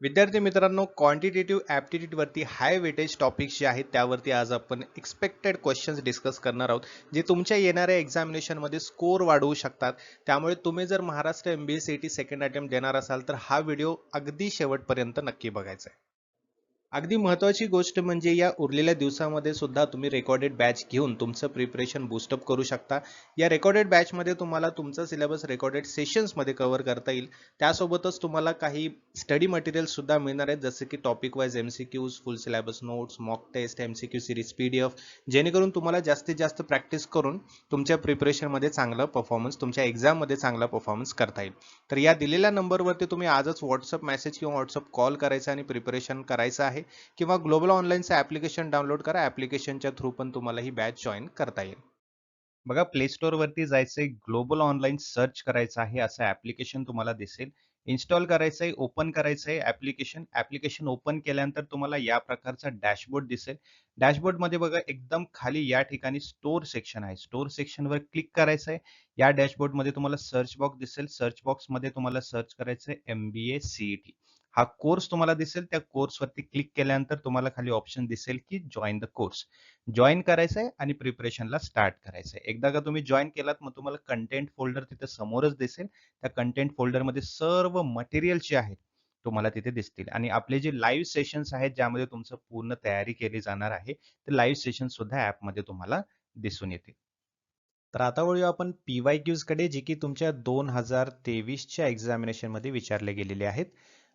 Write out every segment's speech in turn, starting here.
विद्यार्थी मित्रांनो, quantitative aptitude वरती हाय वेटेज टॉपिक्स जे आहेत त्यावरती आज आपण एक्सपेक्टेड क्वेश्चन्स डिस्कस करणार आहोत, जे तुमच्या येणाऱ्या एक्झामिनेशनमध्ये स्कोर वाढवू शकतात. त्यामुळे तुम्ही जर Maharashtra MBA CET second attempt देणार असाल तर हा व्हिडिओ अगदी शेवटपर्यंत नक्की बघायचा आहे. अगदी महत्त्वाची गोष्ट म्हणजे या उरलेल्या दिवसामध्ये सुद्धा तुम्ही रेकॉर्डेड बॅच घेऊन तुमचं प्रिपरेशन बूस्टअप करू शकता. या रेकॉर्डेड बॅचमध्ये तुम्हाला तुमचा सिलेबस रेकॉर्डेड सेशन्समध्ये कव्हर करता येईल. त्यासोबतच तुम्हाला काही स्टडी मटेरियल्स सुद्धा मिळणार आहेत, जसे की topic wise MCQs, full syllabus notes, mock test, MCQ series PDF, जेणेकरून तुम्हाला जास्तीत जास्त प्रॅक्टिस करून तुमच्या प्रिपरेशनमध्ये चांगला परफॉर्मन्स, तुमच्या एक्झाममध्ये चांगला परफॉर्मन्स करता येईल. तर या दिलेल्या नंबरवरती तुम्ही आजच व्हॉट्सअप मेसेज किंवा व्हॉट्सअप कॉल करायचा आणि प्रिपरेशन करायचं आहे. किंवा ग्लोबल ऑनलाईनचं ॲप्लिकेशन डाउनलोड करा. ॲप्लिकेशनच्या थ्रू पण तुम्हाला ही बॅच जॉइन करता येईल. बघा, प्ले स्टोअर वरती जायचंय, ग्लोबल ऑनलाईन सर्च करायचं आहे, असं ॲप्लिकेशन तुम्हाला दिसेल. इन्स्टॉल करायचंय, ओपन करायचंय ॲप्लिकेशन. ॲप्लिकेशन ओपन केल्यानंतर तुम्हाला या प्रकारचा डॅशबोर्ड दिसेल. डॅशबोर्डमध्ये बघा एकदम खाली या ठिकाणी स्टोअर सेक्शन आहे. स्टोअर सेक्शनवर क्लिक करायचंय. या डॅशबोर्डमध्ये तुम्हाला सर्च बॉक्स दिसेल. सर्च बॉक्समध्ये तुम्हाला सर्च करायचंय MBA CET. हा कोर्स तुम्हाला दिसेल. त्या कोर्सवरती क्लिक केल्यानंतर तुम्हाला खाली ऑप्शन दिसेल की जॉइन द कोर्स. जॉइन करायचंय आणि प्रिपरेशनला स्टार्ट करायचंय. एकदा का तुम्ही जॉइन केलात, मग तुम्हाला कंटेंट फोल्डर तिथे समोरच दिसेल. त्या कंटेंट फोल्डरमध्ये सर्व मटेरियल जे आहेत तुम्हाला तिथे दिसतील आणि आपले जे लाईव्ह सेशन्स आहेत, ज्यामध्ये तुमचं पूर्ण तयारी केली जाणार आहे, ते लाईव्ह सेशन सुद्धा ॲपमध्ये तुम्हाला दिसून येतील. तर आता वळूया आपण PYQs कडे, जे की तुमच्या 2023च्या एक्झामिनेशनमध्ये विचारले गेलेले आहेत.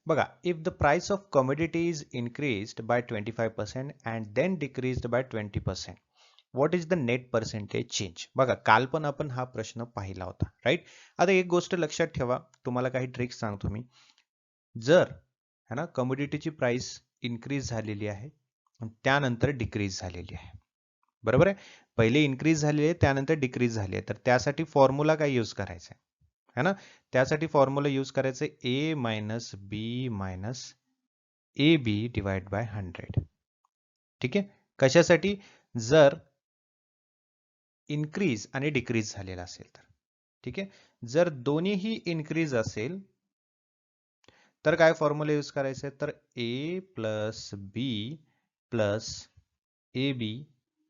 बघा, if the price of commodity is increased by 25% and then decreased by 20%, what is the net percentage change? बघा, काल पण आपण हा प्रश्न पाहिला होता, राईट? आता एक गोष्ट लक्षात ठेवा, तुम्हाला काही ट्रिक्स सांगतो मी. जर है ना कमोडिटीची प्राइस इन्क्रीज झालेली आहे आणि त्यानंतर डिक्रीज झालेली आहे, बरोबर आहे? पहिले इन्क्रीज झाली आहे, त्यानंतर डिक्रीज झाली आहे, तर त्यासाठी फॉर्म्युला काय यूज करायचा आहे ना? त्यासाठी फॉर्म्युला यूज करायचं A minus B minus AB divide by 100. ठीक आहे? कशासाठी? जर इन्क्रीज आणि डिक्रीज झालेला असेल तर. ठीक आहे? जर दोन्हीही इन्क्रीज असेल तर काय फॉर्म्युला यूज करायचं आहे? तर A plus B plus AB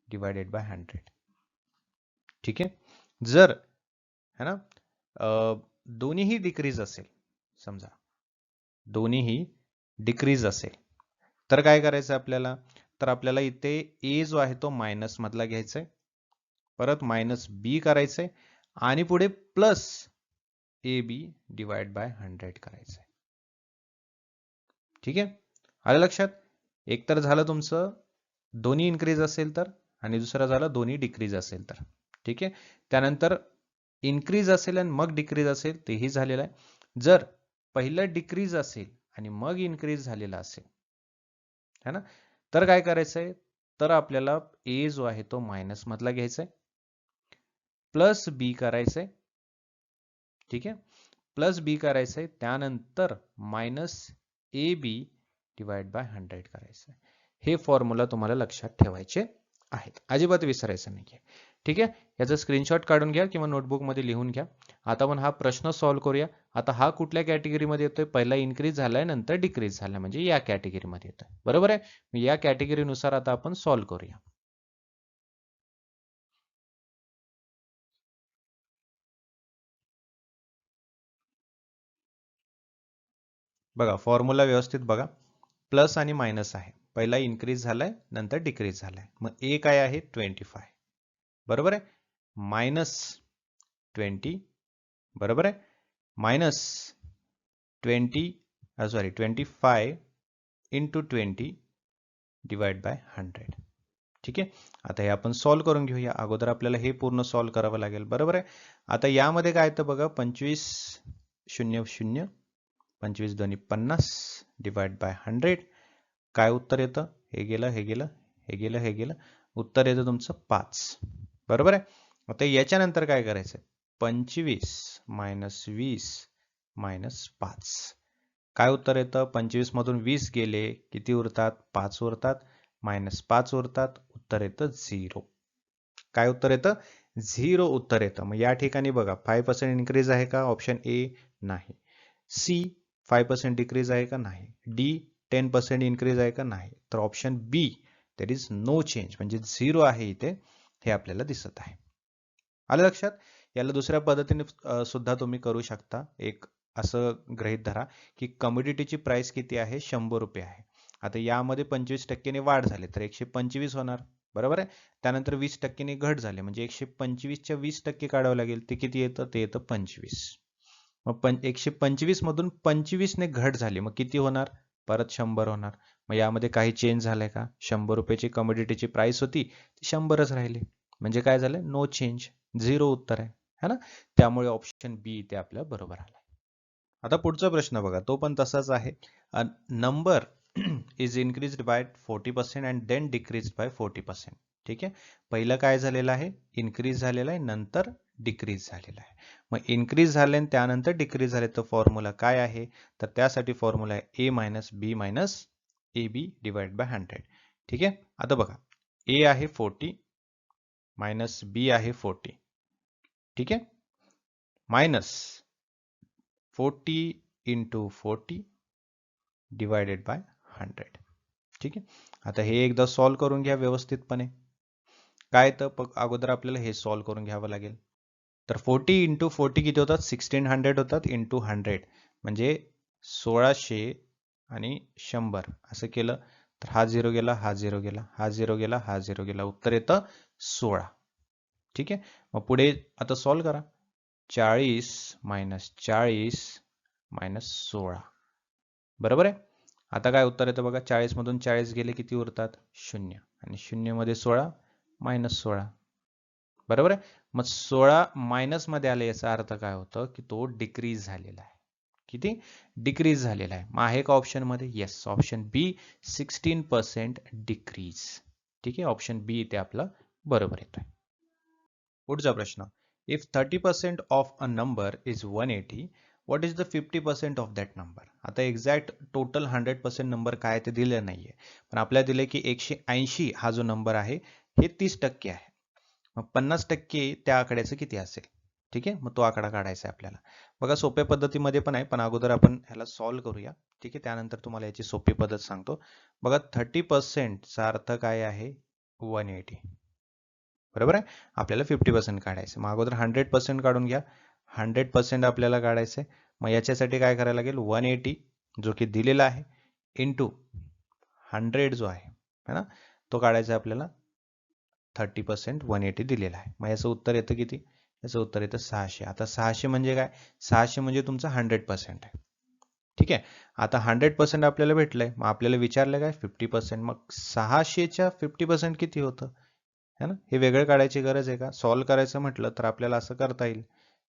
divided by 100. ठीक आहे? जर है ना दोन्हीही डिक्रीज असेल, समजा दोन्हीही डिक्रीज असेल, तर काय करायचं आपल्याला? तर आपल्याला इथे A जो आहे तो मायनस मधला घ्यायचा आहे, परत मायनस बी करायचंय आणि पुढे प्लस AB डिवाइड बाय 100 करायचंय. ठीक आहे? आलं लक्षात? एक तर झालं तुमचं दोन्ही इन्क्रीज असेल तर, आणि दुसरं झालं दोन्ही डिक्रीज असेल तर. ठीक आहे? त्यानंतर इन्क्रीज असेल आणि मग डिक्रीज असेल, तेही झालेलं आहे. जर पहिलं डिक्रीज असेल आणि मग इन्क्रीज झालेला असेल, है ना, तर काय करायचंय? तर आपल्याला A जो आहे तो मायनस मधला घ्यायचा आहे, प्लस बी करायचंय. ठीक आहे? प्लस बी करायचंय, त्यानंतर मायनस AB डिवाइड बाय 100 करायचंय. हे फॉर्म्युला तुम्हाला लक्षात ठेवायचे आहेत, अजिबात विसरायचं नाहीये. ठीक आहे? याचा स्क्रीनशॉट काढून घ्या किंवा नोटबुकमध्ये लिहून घ्या. आता आपण हा प्रश्न सॉल्व्ह करूया. आता हा कुठल्या कॅटेगरीमध्ये येतोय? पहिला इन्क्रीज झालाय, नंतर डिक्रीज झालाय, म्हणजे या कॅटेगरीमध्ये येतोय. बरोबर आहे? या कॅटेगरीनुसार आता आपण सॉल्व्ह करूया. बघा, फॉर्म्युला व्यवस्थित बघा. प्लस आणि मायनस आहे. पहिला इन्क्रीज झालाय, नंतर डिक्रीज झालाय. मग ए काय आहे? 25. बरोबर आहे? मायनस 20. बरोबर आहे? Minus 25 into 20 divide by 100. ठीक आहे? आता हे आपण सॉल्व्ह करून घेऊया. अगोदर आपल्याला हे पूर्ण सॉल्व्ह करावं लागेल. बरोबर आहे? आता यामध्ये काय येतं बघा, 25 0 0, 25 दोन्ही 50 डिवाइड बाय 100. काय उत्तर येतं? हे गेलं, हे गेलं, हे गेलं, हे गेलं. उत्तर येतं तुमचं 5. बरोबर आहे? आता याच्यानंतर काय करायचं? 25 मायनस 20 मायनस 5. काय उत्तर येतं? 25 मधून 20 गेले, किती उरतात? 5 उरतात. मायनस 5 उरतात. उत्तर येतं 0. काय उत्तर येतं? 0 उत्तर येतं. मग या ठिकाणी बघा, 5% इन्क्रीज आहे का? ऑप्शन ए नाही. सी 5% डिक्रीज आहे का नाही, डी 10% इन्क्रीज आहे का नाही, तर option B that is no change म्हणजे 0 आहे इथे, हे आपल्याला दिसत आहे. आलं लक्षात? याला दुसऱ्या पद्धतीने सुद्धा तुम्ही करू शकता. एक असं गृहीत धरा की कमोडिटीची प्राइस किती आहे, 100 रुपये आहे. आता यामध्ये 25% ने वाढ झाली तर 125 होणार, बरोबर आहे. त्यानंतर 20% ने घट झाली म्हणजे 125च्या 20% काढावं लागेल, ते किती येतं, ते येतं 25. मग 125 मधून 25 ने घट झाली मग किती होणार, परत 100 होणार. मग यामध्ये काही चेंज झालाय का, 100 रुपयाची कमोडिटीची प्राइस होती ती 100च राहिली, म्हणजे काय झालं, नो चेंज, 0 उत्तर आहे, है ना. त्यामुळे ऑप्शन बी इथे आपल्या बरोबर आला. आता पुढचा प्रश्न बघा, तो पण तसाच आहे. Number is increased by 40% and then decreased by 40%. ठीक आहे, पहिलं काय झालेलं आहे, इन्क्रीज झालेलं आहे, नंतर डिक्रीज झालेला आहे. मग इन्क्रीज झाले आणि त्यानंतर डिक्रीज झाले तर फॉर्म्युला काय आहे, तर त्यासाठी फॉर्म्युला आहे a minus B minus a b divide by 100. ठीक आहे, आता बघा, ए आहे 40 मायनस बी आहे 40. ठीक आहे, मायनस 40 इंटू 40 डिवायडेड बाय 100. ठीक आहे, आता हे एकदा सॉल्व करून घ्या व्यवस्थितपणे. काय तर अगोदर आपल्याला हे सॉल्व करून घ्यावं लागेल. तर 40 इंटू 40 किती होतात, 1600 होतात, इंटू 100 म्हणजे 1600 आणि 100 असं केलं तर हा 0 गेला, हा 0 गेला, हा 0 गेला, हा 0 गेला, उत्तर येतं 16. ठीक आहे, मग पुढे आता सॉल्व करा. 40 मायनस 40 मायनस 16, बरोबर आहे. आता काय उत्तर येतं बघा, 40 मधून 40 गेले किती उरतात, 0, आणि 0 मध्ये 16 मायनस 16, बरोबर आहे. मग 16 मायनस मध्ये आले याचा अर्थ काय होतं की तो डिक्रीज झालेला आहे. किती डिक्रीज झालेला आहे, मग आहे का ऑप्शन मध्ये, येस, ऑप्शन बी 16% डिक्रीज. ठीक आहे, ऑप्शन बी इथे आपलं बरोबर येतोय. पुढचा प्रश्न, if 30% of a number is 180, what is the 50% of that number. आता एक्झॅक्ट टोटल 100% नंबर काय ते दिलं नाहीये, पण आपल्याला दिले की 180 हा जो नंबर आहे हे 30% आहे. मग 50% त्या आकड्याचं किती असेल. ठीक आहे, मग तो आकडा काढायचा आहे आपल्याला. बघा, सोप्या पद्धतीमध्ये पण आहे, पण अगोदर आपण ह्याला सॉल्व्ह करूया. ठीक आहे, त्यानंतर तुम्हाला याची सोपी पद्धत सांगतो. बघा, 30% चा अर्थ काय आहे, 180, बरोबर आहे. आपल्याला 50% काढायचं, मग अगोदर 100% काढून घ्या. 100% आपल्याला काढायचं आहे, मग याच्यासाठी काय करायला लागेल, 180 जो की दिलेला आहे इंटू 100 जो आहे है ना, तो काढायचा आपल्याला. 30% 180 दिलेला आहे, मग याचं उत्तर येतं किती, याचं उत्तर येतं 600. आता 600 म्हणजे काय, 600 म्हणजे तुमचा 100% आहे. ठीक आहे, आता 100% आपल्याला भेटलंय, मग आपल्याला विचारलं काय 50%, मग 600च्या 50% किती होतं, है ना. हे वेगळं काढायची गरज आहे का, सॉल्व्ह करायचं म्हटलं तर आपल्याला असं करता येईल,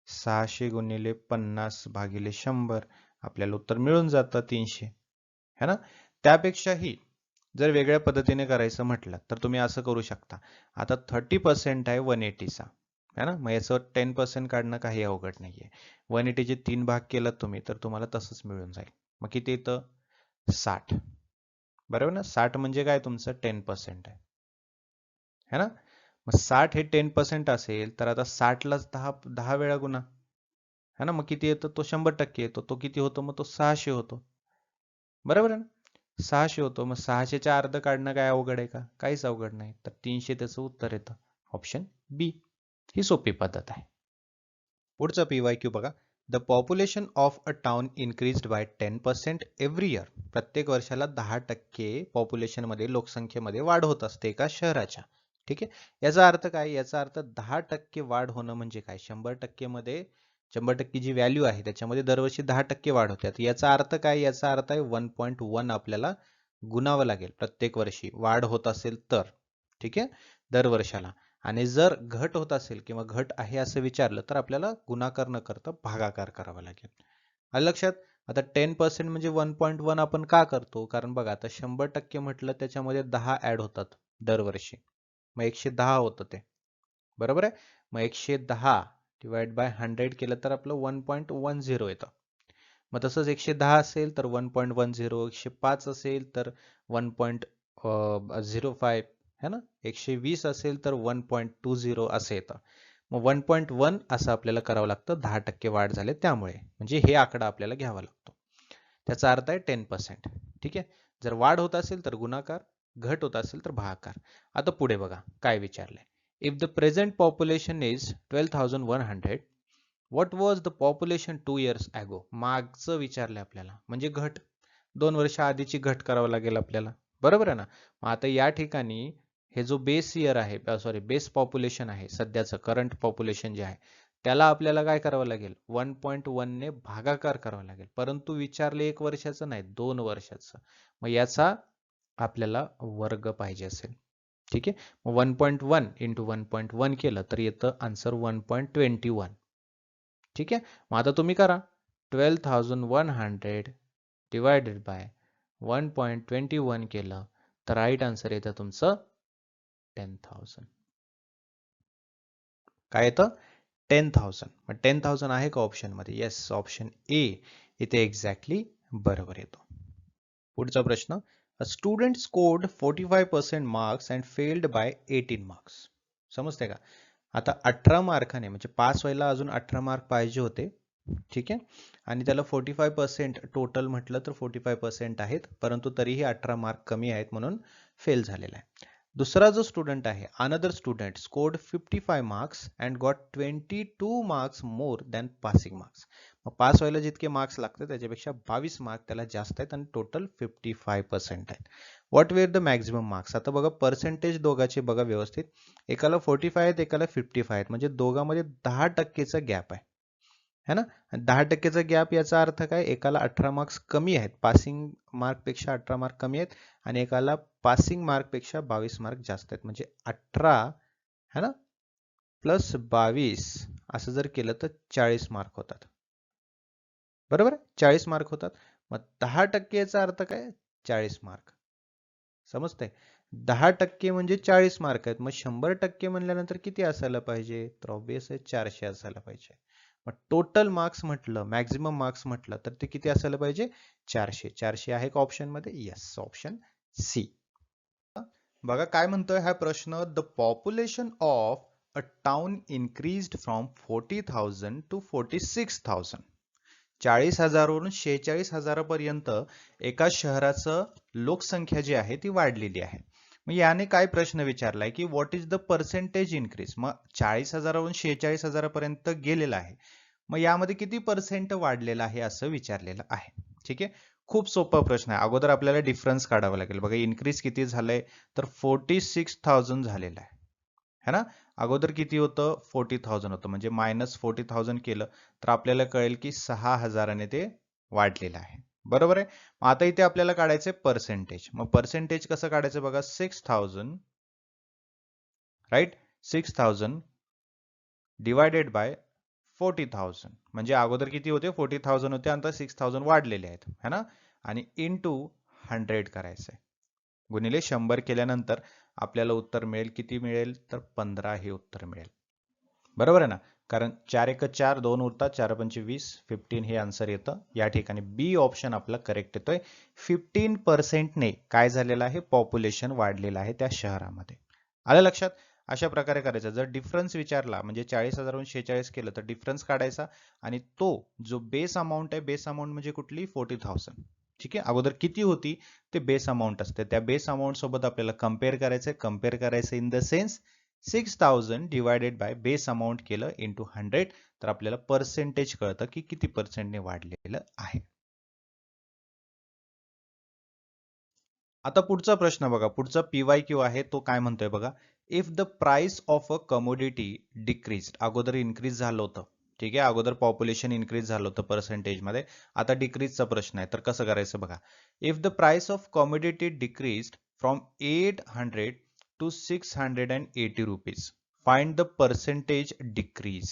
600 गुणिले 50 भागिले 100, आपल्याला उत्तर मिळून जातं 300, है ना. त्यापेक्षाही जर वेगळ्या पद्धतीने करायचं म्हटलं तर तुम्ही असं करू शकता. आता 30% आहे 180चा, है ना, मग याचं 10% काढणं काही अवघड नाहीये. 180चे 3 भाग केलं तुम्ही तर तुम्हाला तसंच मिळून जाईल. मग किती येतं, 60, बरोबर ना. 60 म्हणजे काय, तुमचं 10% आहे, है ना. मग 60 हे 10% असेल तर आता 60लाच 10 वेळा गुणा, है ना, मग किती येतं, तो 100% येतो. तो किती होतो, मग तो 600 होतो, बरोबर आहे ना. 600 होतो, मग 600च्या अर्ध काढणं काय अवघड आहे का, काहीच अवघड नाही. तर 300 त्याचं उत्तर येतं, ऑप्शन बी. ही सोपी पद्धत आहे. पुढचा PYQ बघा, the population of a town increased by 10% every year. प्रत्येक वर्षाला 10% पॉप्युलेशन मध्ये, लोकसंख्येमध्ये वाढ होत असते एका शहराच्या. ठीक आहे, याचा अर्थ काय, याचा अर्थ 10% वाढ होणं म्हणजे काय, 100% मध्ये 100% जी व्हॅल्यू आहे त्याच्यामध्ये दरवर्षी 10% वाढ होते. याचा अर्थ काय, याचा अर्थ आहे 1.1 आपल्याला गुणावं लागेल प्रत्येक वर्षी वाढ होत असेल तर. ठीक आहे, दर वर्षाला. आणि जर घट होत असेल किंवा घट आहे असं विचारलं तर आपल्याला गुणाकार न करता भागाकार करावा लागेल. आलं लक्षात. आता 10% म्हणजे 1.1 आपण का करतो, कारण बघा आता 100% म्हटलं त्याच्यामध्ये 10 ऍड होतात दरवर्षी, मग 110 होतं ते, बरोबर आहे. मग 110 डिवाइड बाय 100 केलं तर आपलं 1.10 येतं. मग तसंच 110 असेल तर 1.10, 105 असेल तर 1.05, है ना, 120 असेल तर 1.20 असं येतं. मग 1.1 असं आपल्याला करावं लागतं, 10% वाढ झाले त्यामुळे, म्हणजे हे आकडा आपल्याला घ्यावा लागतो. त्याचा अर्थ आहे 10%. ठीक आहे. जर वाढ होत असेल तर गुणाकार, घट होत असेल तर भागाकार. आता पुढे बघा काय विचारलंय. If the present population is 12,100, what was the population 2 years ago? मागचं विचारलंय आपल्याला, म्हणजे घट. 2 वर्ष आधीची घट करावं लागेल आपल्याला. बरोबर आहे ना? मग आता या ठिकाणी हे जो बेस इयर आहे, सॉरी बेस पॉप्युलेशन आहे सध्याचं करंट पॉप्युलेशन जे आहे, त्याला आपल्याला काय करावं लागेल? 1.1 ने भागाकार करावा लागेल. परंतु विचारले 1 वर्षाचं नाही, 2 वर्षाचं. मग याचा आपल्याला वर्ग पाहिजे असेल. ठीक आहे. मग 1.1 इंटू 1.1 केलं तर येतं आन्सर 1.21. ठीक आहे. मग आता तुम्ही करा. 12,100 डिवायडेड बाय 1.21 केलं तर राईट आन्सर येतं तुमचं 10,000. काय येतं? 10,000. मग 10,000 आहे का ऑप्शन मध्ये? येस, ऑप्शन ए इथे एक्झॅक्टली बरोबर येतो. पुढचा प्रश्न. A student scored 45% marks and failed by 18 marks. समजते का? आता 18 मार्काने म्हणजे पास व्हायला अजून 18 मार्क पाहिजे होते. ठीक आहे. आणि त्याला 45% टोटल म्हटलं तर 45% आहेत, परंतु तरीही 18 मार्क कमी आहेत म्हणून फेल झालेला आहे. दुसरा जो स्टुडंट आहे, another student scored 55 marks and got 22 marks more than passing marks. मग पास व्हायला जितके मार्क्स लागतात त्याच्यापेक्षा 22 मार्क त्याला जास्त आहेत आणि टोटल 55% आहेत. What were the maximum marks? आता बघा पर्सेंटेज दोघांचे बघा व्यवस्थित. एकाला 45 आहेत, एकाला 55 आहेत, म्हणजे दोघांमध्ये 10%चा गॅप आहे. है ना? 10%चा गॅप याचा अर्थ काय? एकाला 18 मार्क्स कमी आहेत, पासिंग मार्क पेक्षा 18 मार्क कमी आहेत, आणि एकाला पासिंग मार्क पेक्षा 22 मार्क जास्त आहेत. म्हणजे 18 है ना प्लस 22 असं जर केलं तर 40 मार्क होतात. बरोबर? 40 मार्क होतात. मग 10% अर्थ काय? 40 मार्क. समजतंय? 10% म्हणजे 40 मार्क आहेत. मग 100% म्हणल्यानंतर किती असायला पाहिजे? तर ऑब्वियस आहे 400 असायला पाहिजे. मग टोटल मार्क्स म्हटलं, मॅक्झिमम मार्क्स म्हटलं तर ते किती असायला पाहिजे? 400. 400 आहे का ऑप्शन मध्ये? Yes, option C. बघा काय म्हणतोय हा प्रश्न. The population of a town increased from 40,000 to 46,000. 40,000 वरून 46,000 पर्यंत एका शहराचं लोकसंख्या जी आहे ती वाढलेली आहे. मग याने काय प्रश्न विचारलाय की what is the percentage increase? मग 40,000 वरून 46,000 पर्यंत गेलेला आहे. मग यामध्ये किती पर्सेंट वाढलेला आहे असं विचारलेलं आहे. ठीक आहे. खूप सोपा प्रश्न आहे. अगोदर आपल्याला डिफरन्स काढावा लागेल. बघा इन्क्रीज किती झालंय तर 46,000 झालेलं आहे. है ना? अगोदर किती होतं? 40,000 होतं. म्हणजे मायनस 40,000 केलं तर आपल्याला कळेल की 6,000 ने ते वाढलेलं आहे. बरोबर आहे? मग आता इथे आपल्याला काढायचं पर्सेंटेज. मग पर्सेंटेज कसं काढायचं बघा. 6,000 राईट, 6,000 डिवायडेड बाय 40,000. म्हणजे अगोदर किती होते? 40,000 होते, आता 6,000 वाढलेले आहेत. है ना? आणि इंटू 100 करायचंय. गुणिले 100 केल्यानंतर आपल्याला उत्तर मिळेल. किती मिळेल? तर 15 हे उत्तर मिळेल. बरोबर आहे ना? कारण 4 एक 4, 2 उरतात, 4 पंचे 20, 15 हे आन्सर येतं. या ठिकाणी बी ऑप्शन आपला करेक्ट येतोय. 15% ने काय झालेलं आहे? पॉप्युलेशन वाढलेलं आहे त्या शहरामध्ये. आलं लक्षात? अशा प्रकारे करायचं. जर डिफरन्स विचारला म्हणजे 40,000 वरून 46 केलं तर डिफरन्स काढायचा, आणि तो जो बेस अमाऊंट आहे, बेस अमाऊंट म्हणजे कुठली? 40,000. ठीक आहे. अगोदर किती होती ते बेस अमाऊंट असते. त्या बेस अमाऊंट सोबत आपल्याला कम्पेअर करायचं in the sense 6,000 divided by base amount केलं इंटू 100 तर आपल्याला पर्सेंटेज कळतं की किती पर्सेंटने वाढलेलं आहे. आता पुढचा प्रश्न बघा. पुढचा PYQ आहे, तो काय म्हणतोय बघा. If the price of a commodity decrease. अगोदर इन्क्रीज झालं होतं. ठीक आहे. अगोदर पॉप्युलेशन इन्क्रीज झालं होतं पर्सेंटेज मध्ये. आता डिक्रीजचा प्रश्न आहे, तर कसं करायचं बघा. If the price of commodity decrease from 800 to 680 rupees, find the percentage decrease.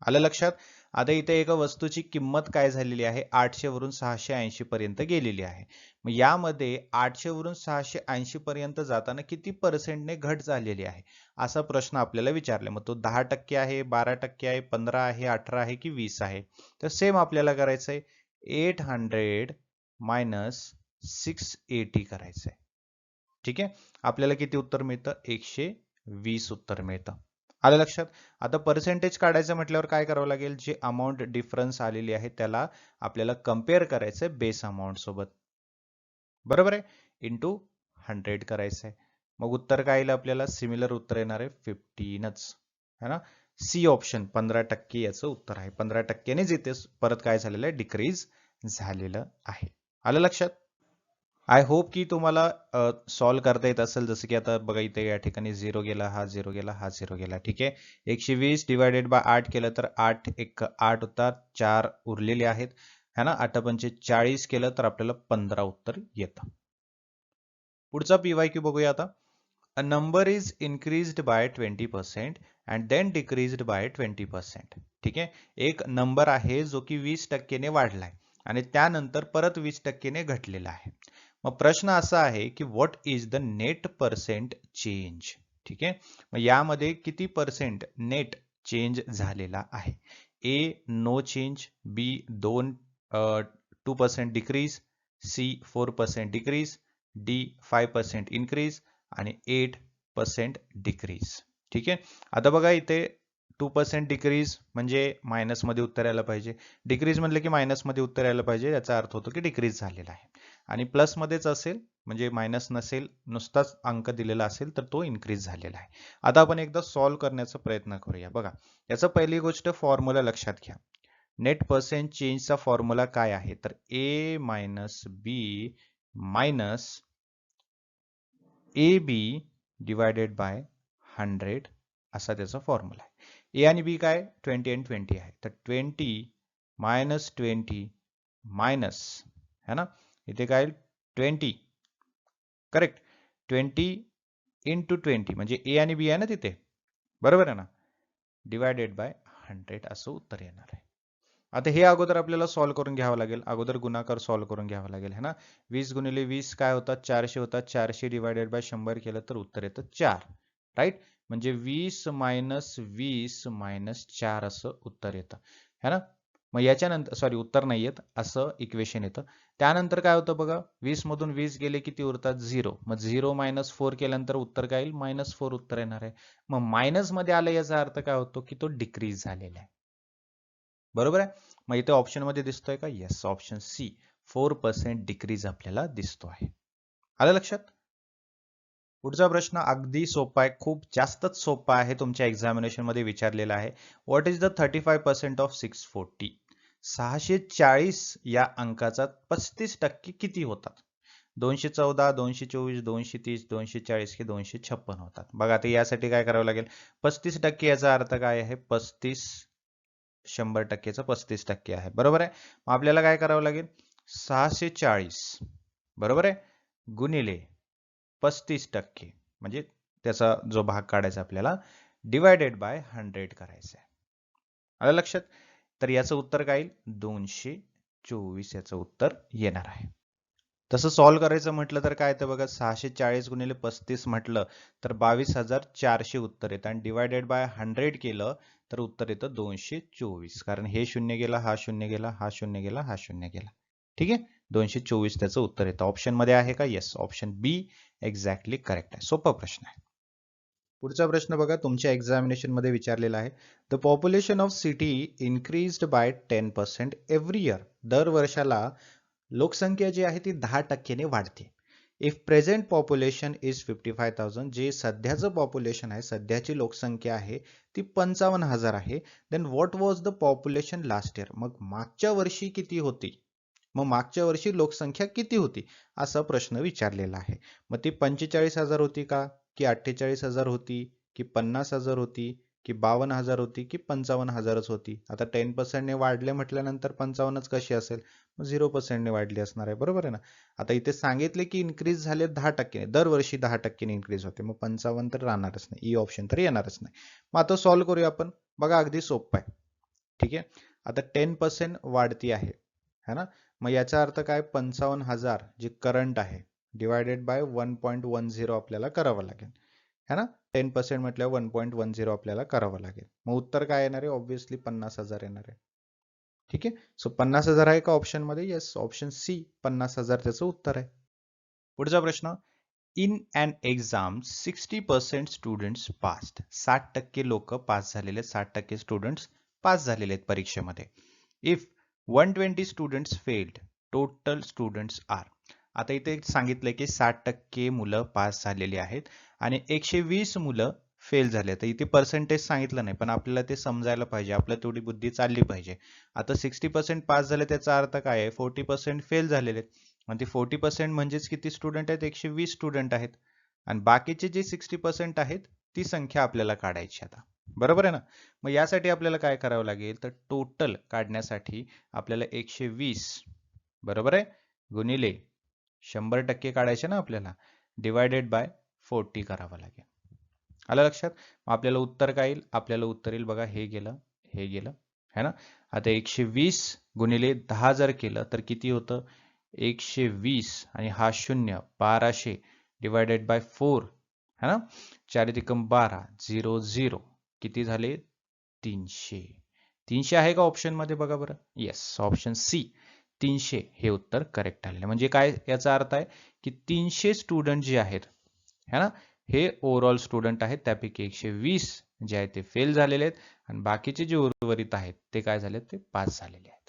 आलं लक्षात? आता इथे एका वस्तूची किंमत काय झालेली आहे? 800 वरून 680 पर्यंत गेलेली आहे. मग यामध्ये 800 वरून 680 पर्यंत जाताना किती पर्सेंटने घट झालेली आहे असा प्रश्न आपल्याला विचारला. मग तो 10% आहे, 12% आहे, 15 आहे, 18 आहे की 20 आहे? तर सेम आपल्याला करायचंय. 800 मायनस 680 करायचंय. ठीक आहे. आपल्याला किती उत्तर मिळतं? 120 उत्तर मिळतं. आलं लक्षात? आता पर्सेंटेज काढायचं म्हटल्यावर काय करावं लागेल? जे अमाऊंट डिफरन्स आलेली आहे त्याला आपल्याला कम्पेअर करायचं बेस अमाऊंट सोबत. बरोबर आहे? इंटू 100 करायचं आहे. मग उत्तर काय येईल आपल्याला? सिमिलर उत्तर येणार आहे 15च. है ना? सी ऑप्शन 15% याचं उत्तर आहे. 15%नेच इथे परत काय झालेलं आहे? डिक्रीज झालेलं आहे. आलं लक्षात? आय होप की तुम्हाला सॉल्व करता येत असेल. जसं की आता बघा इथे या ठिकाणी 0 गेला, हा 0 गेला, हा 0 गेला. ठीक आहे. 120 डिवायडेड बाय 8 केलं तर 8 एक 8 होतात, 4 उरलेले आहेत. है ना? 8 पंचे 40 केलं तर आपल्याला 15 उत्तर येतं. पुढचा PYQ बघूया आता. A number is increased by 20% and then decreased by 20%. ठीक आहे. एक नंबर आहे जो की 20% ने वाढलाय आणि त्यानंतर परत 20% ने घटलेला आहे. मग प्रश्न असा आहे की what is the net percent change. ठीक आहे. मग यामध्ये किती पर्सेंट नेट चेंज झालेला आहे? A no change, B 2% decrease, C 4% decrease, D 5% increase आणि 8% डिक्रीज. ठीक आहे. आता बघा इथे 2% डिक्रीज म्हणजे मायनस मध्ये उत्तर यायला पाहिजे. डिक्रीज म्हणलं की मायनस मध्ये उत्तर यायला पाहिजे. याचा अर्थ होतो की डिक्रीज झालेला आहे. आणि प्लस मध्येच असेल म्हणजे मायनस नसेल, नुसताच अंक दिलेला असेल तर तो इन्क्रीज झालेला आहे. आता आपण एकदा सॉल्व्ह करण्याचा प्रयत्न करूया. बघा याचा पहिली गोष्ट फॉर्म्युला लक्षात घ्या. नेट पर्सेंट चेंजचा फॉर्म्युला काय आहे? तर a minus B minus a b divided by 100 असा त्याचा फॉर्म्युला आहे. ए आणि बी काय? 20 आणि 20 आहे. तर 20 मायनस 20 मायनस है ना, इथे काय 20 करेक्ट 20 इंटू 20 म्हणजे ए आणि बी आहे ना तिथे, बरोबर आहे ना, डिवायडेड बाय 100 असं उत्तर येणार आहे. आता हे अगोदर आपल्याला सॉल्व्ह करून घ्यावं लागेल. अगोदर गुणाकार सॉल्व्ह करून घ्यावा लागेल है ना. 20 गुणिले 20 काय होतात? 400 होतात. 400 डिवायडेड बाय 100 केलं तर उत्तर येतं 4. राईट? म्हणजे 20 मायनस 20 मायनस 4 असं उत्तर येतं है ना. मग याच्यानंतर सॉरी उत्तर नाही येत असं इक्वेशन येतं. त्यानंतर काय होतं बघा, 20 मधून 20 गेले किती उरतात? 0. मग 0 मायनस 4 केल्यानंतर उत्तर काय येईल? -4 उत्तर येणार आहे. मग मायनस मध्ये आलं याचा अर्थ काय होतो की तो डिक्रीज झालेला आहे. बरोबर आहे. मग इथे ऑप्शन मध्ये दिसतोय का? येस, ऑप्शन सी 4% डिक्रीज आपल्याला दिसतो आहे. आलं लक्षात? पुढचा प्रश्न अगदी सोपा आहे, खूप जास्तच सोपा आहे. तुमच्या एक्झामिनेशन मध्ये विचारलेला आहे. What is the 35% of 640? 640 या अंकाचा 35% किती होतात? 214, 224, 230, 240 की 256 होतात. बघा आता यासाठी काय करावं लागेल? 35% याचा अर्थ काय आहे? 35 100%चं 35% आहे. बरोबर आहे. मग आपल्याला काय करावं लागेल? 640 बरोबर आहे गुणिले 35% म्हणजे त्याचा जो भाग काढायचा आपल्याला डिवायडेड बाय 100 करायचं आहे. आलं लक्षात? तर याचं उत्तर काय येईल? 224 याचं उत्तर येणार आहे. तसं सॉल्व्ह करायचं म्हटलं तर काय तर बघा 640 गुणिले 35 म्हटलं तर 22,400 उत्तर येतं आणि डिवायडेड बाय 100 केलं तर उत्तर येतं 224. कारण हे शून्य गेला, हा शून्य गेला, हा शून्य गेला, हा शून्य गेला. ठीक आहे. 224 त्याचं उत्तर येतं. ऑप्शन मध्ये आहे का? येस, ऑप्शन बी एक्झॅक्टली करेक्ट आहे. सोपा प्रश्न आहे. पुढचा प्रश्न बघा तुमच्या एक्झामिनेशन मध्ये विचारलेला आहे. The population of city increased by 10% every year. दर वर्षाला लोकसंख्या जी आहे ती 10% वाढते. इफ प्रेझेंट पॉप्युलेशन इज 55,000, जे सध्याचं पॉप्युलेशन आहे, सध्याची लोकसंख्या आहे ती 55,000 आहे, then what was the population last year? मग मागच्या वर्षी किती होती? मग मागच्या वर्षी लोकसंख्या किती होती असा प्रश्न विचारलेला आहे. मग ती 45,000 होती का, की 48,000 होती, की 50,000 होती, की 52,000 होती, की 55,000च होती? आता 10% ने वाढले म्हटल्यानंतर 55च कशी असेल? 0% ने वाढली असणार आहे. बरोबर आहे ना. आता इथे सांगितले की इन्क्रीज झाले 10%, दरवर्षी 10% इन्क्रीज होते. मग 55 तर राहणारच नाही, ई ऑप्शन तर येणारच नाही. मग आता सॉल्व्ह करूया आपण. बघा अगदी सोपं आहे. ठीक आहे. आता 10% वाढती आहे है ना. मग याचा अर्थ काय? 55,000 जे करंट आहे डिवायडेड बाय 1.10 आपल्याला करावं लागेल है ना. 10% म्हटल्यावर 1.10 आपल्याला करावं लागेल. मग उत्तर काय येणार आहे? ऑब्व्हियसली 50,000 येणार आहे. ठीक आहे. सो 50,000 आहे का ऑप्शन मध्ये? येस, ऑप्शन सी 50,000 त्याचं उत्तर आहे. पुढचा प्रश्न. In an exam 60% students passed. 60% लोक पास झालेले, 60% स्टुडंट्स पास झालेले आहेत परीक्षेमध्ये. If 120 students failed, total students are. आता इथे सांगितलंय की 60% मुलं पास झालेली आहेत आणि 120 मुलं फेल झाले. तर इथे पर्सेंटेज सांगितलं नाही, पण आपल्याला ते समजायला पाहिजे, आपल्या तेवढी बुद्धी चालली पाहिजे. आता 60% पास झाले त्याचा अर्थ काय आहे, 40% फेल झालेले आहेत. आणि ते 40% म्हणजेच किती स्टुडंट आहेत, 120 स्टुडंट आहेत. आणि बाकीचे जे 60% आहेत ती संख्या आपल्याला काढायची आता. बरोबर आहे ना. मग यासाठी आपल्याला काय करावं लागेल, तर टोटल काढण्यासाठी आपल्याला 120 बरोबर आहे गुणिले 100% काढायचे ना आपल्याला, डिवायडेड बाय 40 करावं लागेल. आलं लक्षात. आपल्याला उत्तर काय येईल, आपल्याला उत्तर येईल बघा, हे गेलं हे गेलं है ना. आता 120 गुणिले 10 जर केलं तर किती होतं, 120 आणि हा 0 1200 डिवायडेड बाय 4 है ना. 4 एकम 12 0 0 किती झाले 300. 300 आहे का ऑप्शन मध्ये बघा बरं. येस, ऑप्शन सी 300 हे उत्तर करेक्ट आलेलं. म्हणजे काय याचा अर्थ आहे की 300 स्टुडंट जे आहेत है ना, हे ओव्हरऑल स्टुडंट आहेत, त्यापैकी 120 जे आहेत ते फेल झालेले आहेत आणि बाकीचे जे उर्वरित आहेत ते काय झाले, ते पास झालेले आहेत.